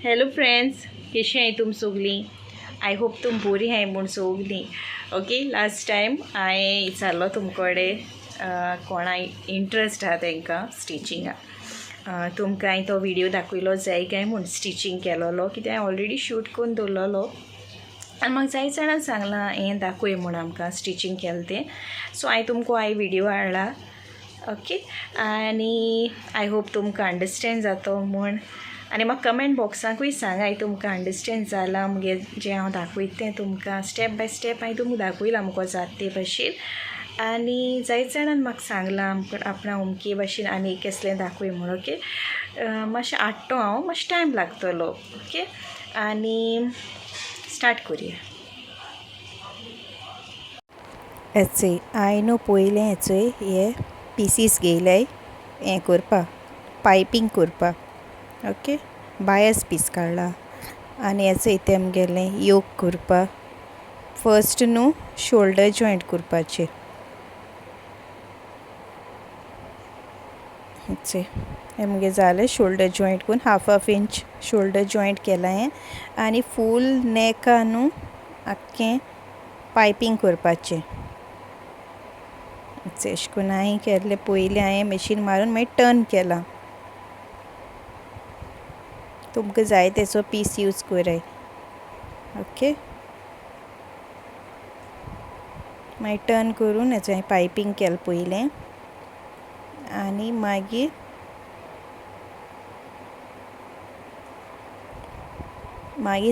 Hello friends, कशी आहे तुम सगळीं? आय होप तुम बरी आहे म्हूण सगळीं. ओके, लास्ट टायम हांवें विचारलो तुमकडे कोणाक इंट्रस्ट आहा तांकां स्टिचिंगाक. तुमकां हांवें तो व्हिडिओ दाखयलो जाय काय म्हूण स्टिचिंग केलोलो, कित्याक हांवें ऑलरेडी शूट करून दवरलेलो आनी म्हाका जाय जाणां सांगलां हें दाखय म्हूण आमकां स्टिचिंग केलें तें. सो हांवें तुमकां व्हिडिओ हाडला. ओके, आनी आय होप तुमकां अंडरस्टँड जातो म्हूण. आनी म्हाका कमेंट बॉक्सांकूय सांगाय तुमकां अंडरस्टँड जालां मुगे जें हांव दाखयता तें तुमकां स्टेप बाय स्टेप हांवें तुमकां दाखयलां मुगो जाता ते भाशेन. आनी जायत जाणांन म्हाका सांगलां आपणा अमके भाशेन आनी कसलें दाखय म्हूण. ओके, मातशें हाडटो हांव, मातशें टायम लागतलो. ओके, आनी स्टार्ट करुया. हेचय हांवें न्हू पयलें हेचय हे पीसीस घेयल्याय हें करपा पायपींग करपा. ओके, बायस पीस काडला आनी हेचय तें आमगेलें योक करपा. फर्स्ट न्हू शोल्डर जॉयंट करपाचें. हेचय हें मुगे जालें शोल्डर जॉयंट करून हाफ इंच शोल्डर जॉयंट केलां हें. आनी फूल नॅका न्हू आख्खें पायपींग करपाचें. अशें करून हांवें केल्लें. पयलीं हांवें मशीन मारून मागीर टर्न केलां. तुमकां जाय तेचो पीस यूज कराय. ओके, मागीर टर्न करून हेचो हांवें पायपींग केलें पयलें आनी मागीर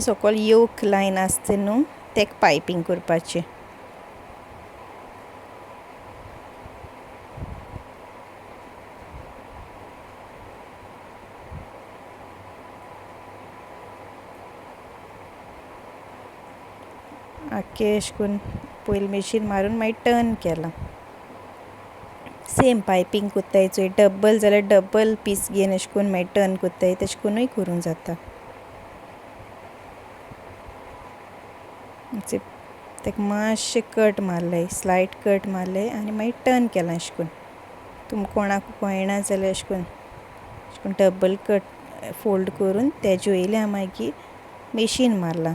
सकयल योक लायन आसता न्हू तेका पायपींग करपाचें. आख्खें अशें करून पयलीं मशीन मारून मागीर टर्न केलां. सेम पायपींग कोत्ताय चोय डब्बल जाल्यार डब्बल पीस घेवन अशें करून मागीर टर्न कोत्ताय तशें करूनय करूं जाता. तेका मातशें कट मारलें, स्लायट कट मारलें आनी मागीर टर्न केलां अशें करून. तुमकां कोणाक कळना जाल्यार अशें करून डब्बल कट फोल्ड करून तेजे वयल्यान मागीर मशीन मारलां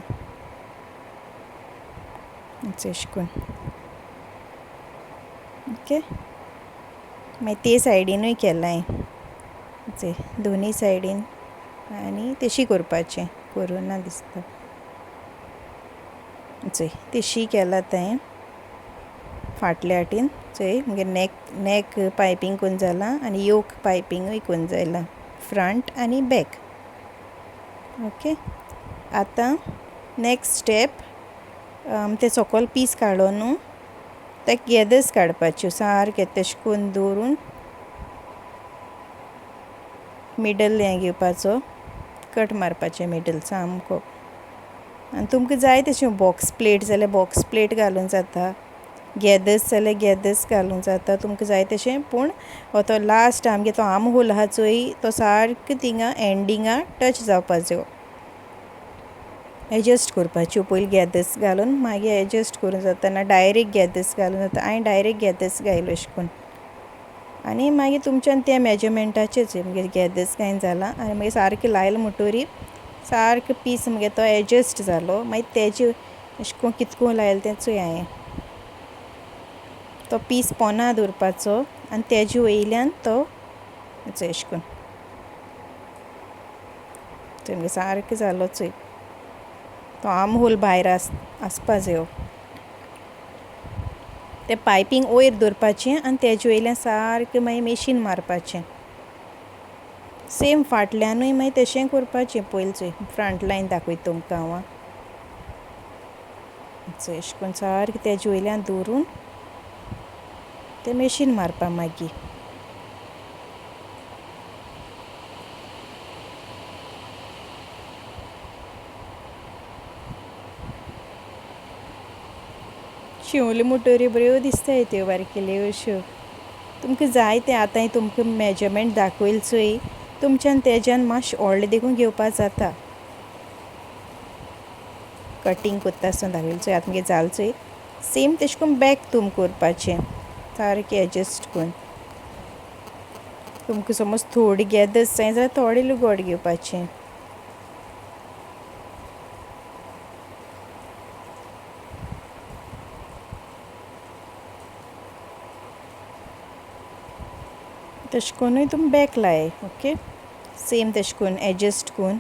अशें करून. ओके, मागीर ते सायडीनूय केलां हांवें दोनी सायडीन आनी तशी करपाचें करुना दिसता. चोय तशी केलां हांवें फाटल्या वाटेन. चोय मुगे नॅक पायपींग करून जालां आनी योक पायपींगूय करून जालां फ्रंट आनी बॅक. ओके, आतां नेक्स्ट स्टेप ते सकयल पीस काडलो न्हू तेका गेदर्स काडपाच्यो सारके तेशें करून दवरून मिडल हें घेवपाचो, कट मारपाचें मिडल सामको. आनी तुमकां जाय तशें बॉक्स प्लेट जाल्यार बॉक्स प्लेट घालूंक जाता, गेदर्स जाल्यार गेदर्स घालूंक जाता तुमकां जाय तशें. पूण हो तो लास्ट आमगे तो आर्म होल आहा चोय तो सारको थिंगां एंडिंगा टच जावपा जायो. एडजस्ट करपाच्यो पयलीं गेदर्स घालून मागीर एडजस्ट करूं जाता ना डायरेक्ट गेदर्स घालूं जाता. हांवें डायरेक्ट गेदर्स घायलो अशें करून आनी मागीर तुमच्यान त्या मेजरमेंटाचेच मुगे गेदर्स घायन जालां. आनी मागीर सारकें लायलो म्हणटोरी सारको पीस मुगे तो एडजस्ट जालो. मागीर तेजे अशें करून कितको लायलो तें चोय हांवें तो पीस पोंदा दवरपाचो आनी तेजे वयल्यान तो अशें करून चोय मुगे सारको जालो. चोय तो आर्म होल भायर आसपा जायो. तें पायपींग वयर दवरपाचें आनी तेजे वयल्यान सारकें मागीर मशीन मारपाचें. सेम फाटल्यानूय मागीर तशें करपाचें. पयलीं चोय फ्रंट लायन दाखयता तुमकां हांव अशें करून सारकें तेजे वयल्यान दवरून तें मशीन मारपा. मागीर शिंवल्यो म्हणटोरी बऱ्यो दिसताय त्यो बारकेल्यो अश्यो. तुमकां जाय तें आतां हांवें तुमकां मेजरमेंट दाखयलें चोय तुमच्यान तेज्यान मातशें व्हडलें देखून घेवपा जाता. कटींग कोत्ता आसतना दाखयलें चोय आतां मुगे जालें चोय. सेम तेशें करून बॅक तुमकां करपाचें सारकें एडजस्ट करून. तुमकां समज थोडी गेदर्स जाय जाल्यार थोडें लुगोट घेवपाचें. तशें करूनय तुमी बॅक लाय. ओके, सेम तशें करून एडजस्ट करून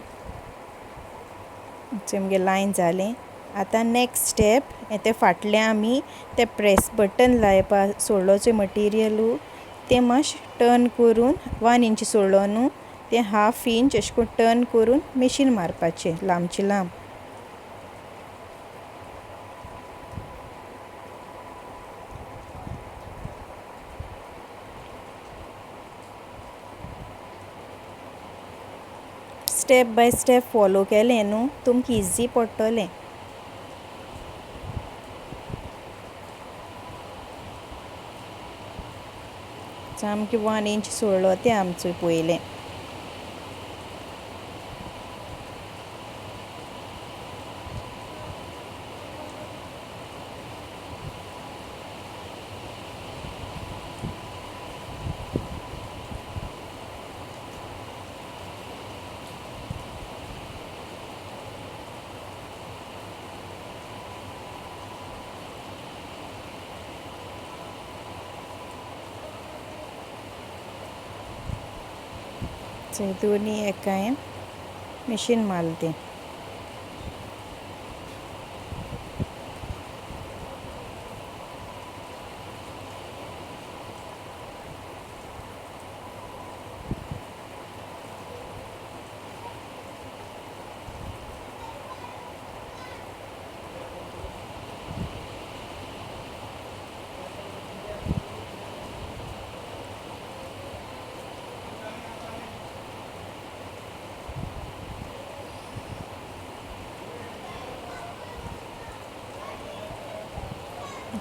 आमगे लायन जालें. आतां नेक्स्ट स्टेप ते फाटल्यान आमी ते प्रेस बटन लायपा सोडलो चोय मटिरियलू तें मातशें टर्न करून 1 इंच सोडलो न्हू तें 1/2 इंच अशें करून टर्न करून मिशीन मारपाचें लांबचे लांब. स्टेप बाय स्टेप फॉलो केलें न्हू तुमकां इजी पडटलें. सामकें 1 इंच सोडलो तें आमचो पयलें. चोय दोनी एकाय मिशीन मारलें.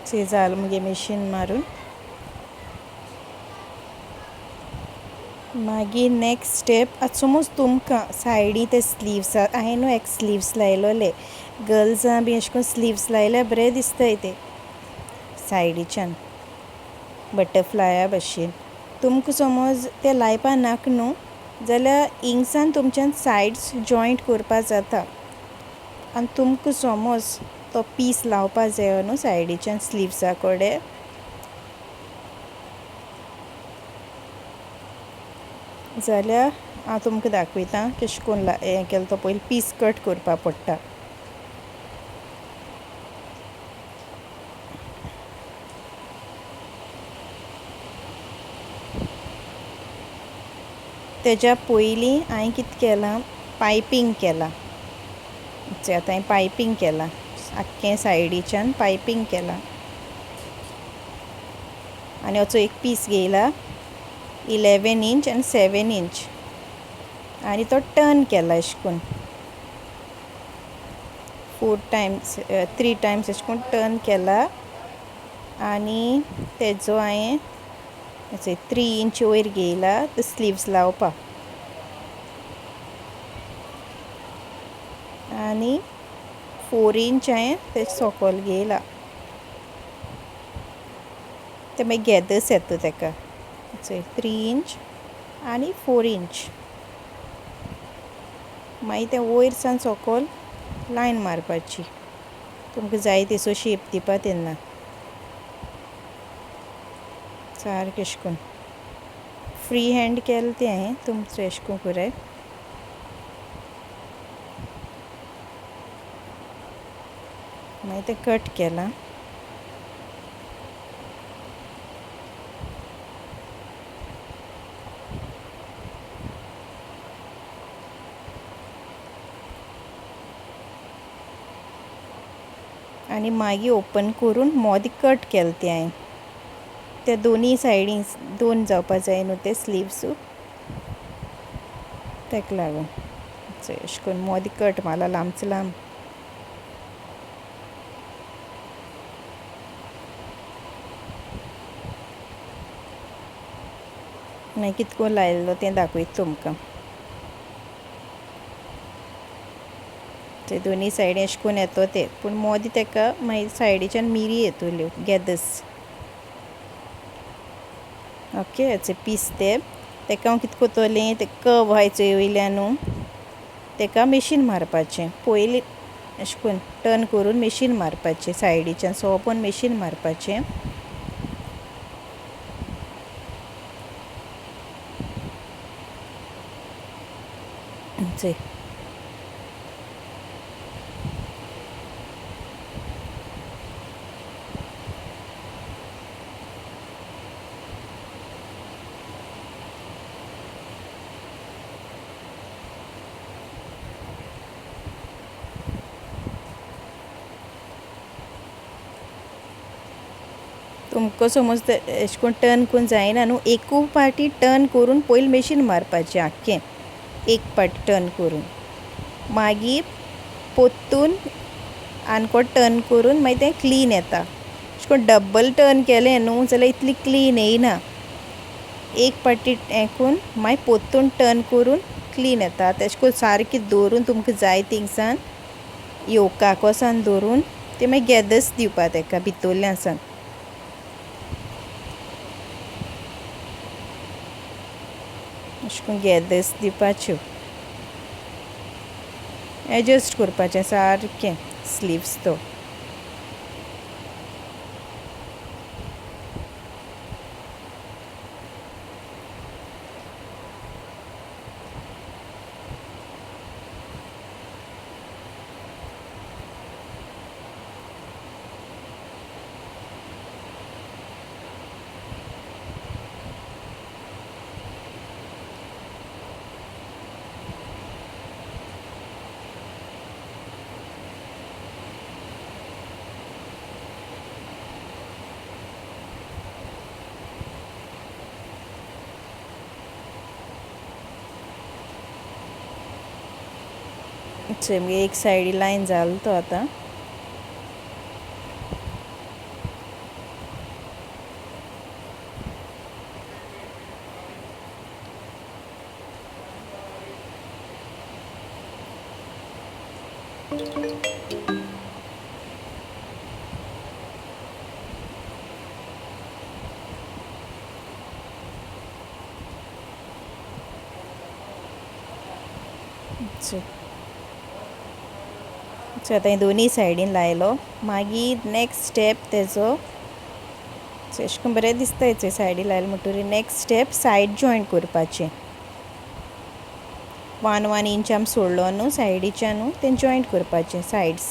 चोय जालें मुगे मिशीन मारून. मागीर नेक्स्ट स्टेप आतां समज तुमकां सायडी ते स्लीव्स हांवें न्हू एक स्लीव्स लायलोले. गर्ल्सां बी अशें करून स्लीव्स लायल्यार बरें दिसताय ते सायडीच्यान बटरफ्लाया भाशेन. तुमकां समज ते लायपा नाका न्हू जाल्यार हिंगसान तुमच्यान सायड्स जॉयंट करपा जाता. आनी तुमकां समज तो पीस लावपा जायो न्हू सायडीच्यान स्लीव्सा कडेन जाल्यार हांव तुमकां दाखयतां कशें करून हें केलें तो पयलीं पीस कट करपा पडटा. तेज्या पयलीं हांवें कितें केलां पायपींग केलां. आतां हांवें पायपींग केलां आख्खें सायडीच्यान पायपींग केलां. आनी हो एक पीस घेयला 11 इंच आनी 7 इंच आनी तो टर्न केला अशें करून 3 टायम्स अशें करून टर्न केला. आनी तेजो हांवें 3 इंच वयर घेयला ते स्लीव्स लावपा. आनी 4 इंच हांवें ते सकयल घेयला. ते मागीर गॅदर्स येता तेका 3 इंच आनी 4 इंच. मागीर ते वयर सावन सकयल लायन मारपाची तुमकां जाय तसो शेप दिवपा तेन्ना सारकें अशें करून. फ्री हँड केलें तें हांवें तुमचें अशें करून कराय. मागीर तें कट केलां. आनी मागीर ओपन करून मोदें कट केलें तें हांवें. ते दोनी सायडीन 2 जावपा जाय न्हू ते स्लीव्स तेका लागून अशें करून मोदें कट मारला लांबचो लांब. मागीर कितें करून लायलो तें दाखयता तुमकां. ते दोनी सायडीन अशें करून येतो ते पूण मोदें तेका मागीर सायडीच्यान मिरी येतल्यो गॅदर्स. ओके, हेचे पीस तेका हांव कितें कोत्तोलें ते कर्व आहाय चोय वयल्यान न्हू तेका मिशीन मारपाचें. पयलीं अशें करून टर्न करून मिशीन मारपाचें सायडीच्यान सोंपोन मिशीन मारपाचें. चय तुमकां समज अशें करून टर्न करून जायना न्हू, एकू पाटी टर्न करून पयलीं मशीन मारपाचें आख्खें, एक पाटी टर्न करून मागीर पोत्तून आनको टर्न करून मागीर तें क्लीन येता. अशें करून डब्बल टर्न केलें न्हू जाल्यार इतली क्लीन येयना. एक पाटी हें करून मागीर पोत्तून टर्न करून क्लीन येता. तेशें करून सारकें दवरून तुमकां जाय थिंगसान योका सान दवरून ते मागीर गॅदर्स दिवपा तेका भितरल्यान सावन. अशें करून गॅदर्स दिवपाच्यो, एडजस्ट करपाचें सारकें स्लीव्स तो. एक सायडी लायन जालो तो आतां. सो आतां दोनी सायडीन लायलो. मागीर नेक्स्ट स्टेप तेजो अशें करून बरें दिसता हेचो सायडी लायलो म्हणटरी. नेक्स्ट स्टेप सायड जॉयंट करपाचें. 1 इंच आमी सोडलो न्हू सायडीच्यान तें जॉयंट करपाचें सायड्स.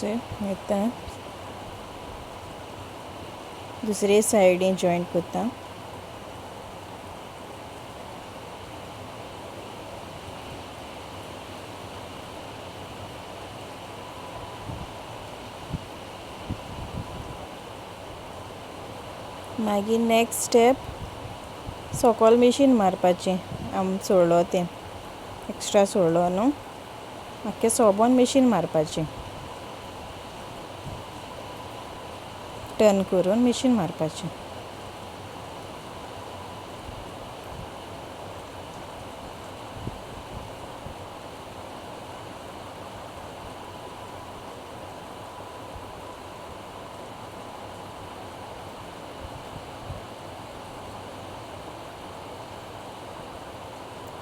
येता दुसरे सायडीन जॉयंट करता. मागीर नेक्स्ट स्टेप सकयल मशीन मारपाचें. आमी सोडलो तें एक्स्ट्रा सोडलो न्हू आख्खें सोबोन मशीन मारपाचें. टर्न करून मशीन मारपाचें.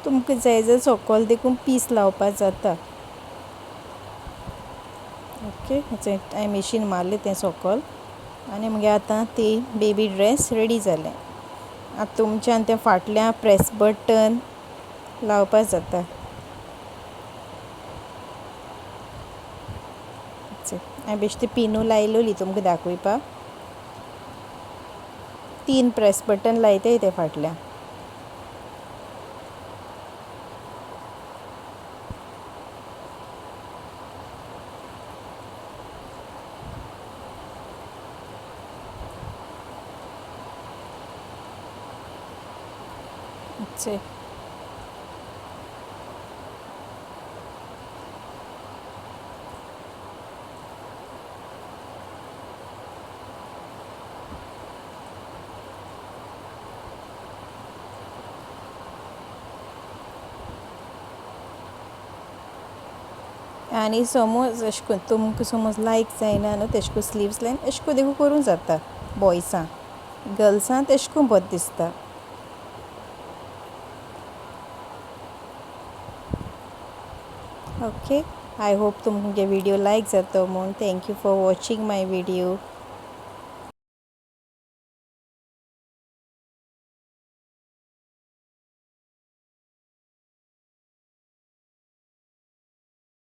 तुमकां जाय जाल्यार सकयल देखून पीस लावपा जाता. ओके हांवें मशीन मारलें तें सकयल आनी मागीर आतां ती बेबी ड्रेस रेडी जालें. आतां तुमच्यान तें फाटल्यान प्रेस बटन लावपा जाता. हांवें बेश्टी पिनू लायलोली तुमकां दाखोवपा. 3 प्रेस बटन लायताय ते फाटल्यान. चल आनी समज अशें करून तुमकां समज लायक जायना न्हू तेश को स्लीव्स लायन अशें को देखून करूं जाता बॉयसां गर्ल्सां तेश को बरें दिसता ओके आई होप तुमगे वीडियो लायक जातो म्हूण thank you for watching my video